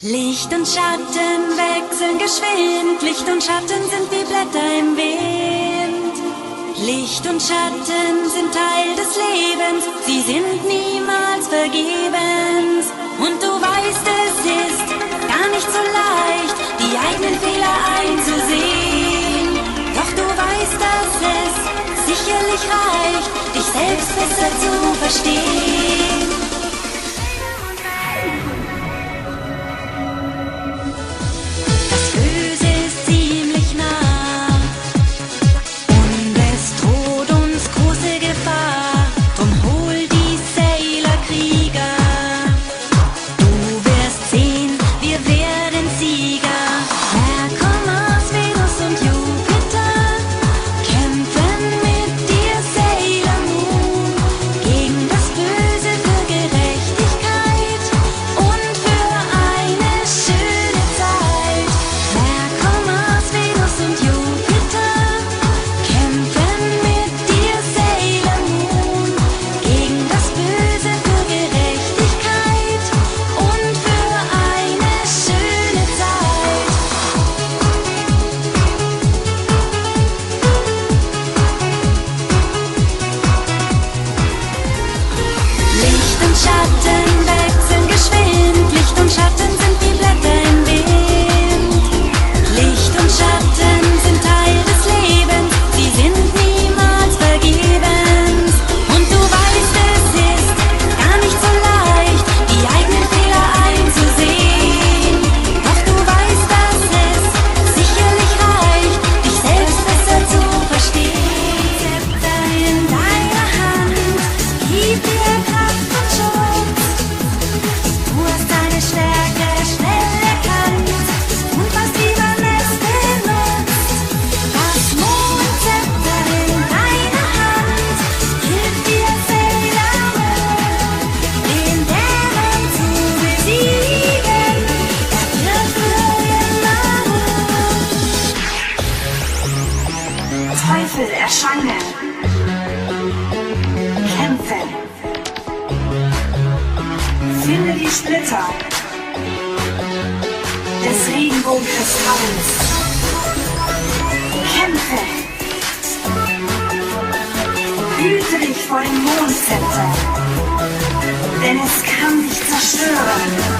Licht und Schatten wechseln geschwind, Licht und Schatten sind wie Blätter im Wind. Licht und Schatten sind Teil des Lebens, sie sind niemals vergebens. Und du weißt, es ist gar nicht so leicht, die eigenen Fehler einzusehen. Doch du weißt, dass es sicherlich reicht, dich selbst besser zu verstehen. Schatten wechseln geschwind, Licht und Schatten sind wie Blätter im Wind. Licht und Schatten sind Teil des Lebens, sie sind niemals vergebens. Und du weißt, es ist gar nicht so leicht, die eigenen Fehler einzusehen. Doch du weißt, dass es sicherlich reicht, dich selbst besser zu verstehen. Zepter in deiner Hand, gib dir Kraft und Schutz. Du hast deine Stärke schnell erkannt und was lieber lässt benutzt. Das Mondzepter in deiner Hand hilft dir Sailor Moon, den Dämon zu besiegen. Er wird für immer ruhen. Teufel erscheinen. Kämpfen. Finde die Splitter des Regenbogenkristalls. Kämpfe. Hüte dich vor dem Mondzepter, denn es kann dich zerstören.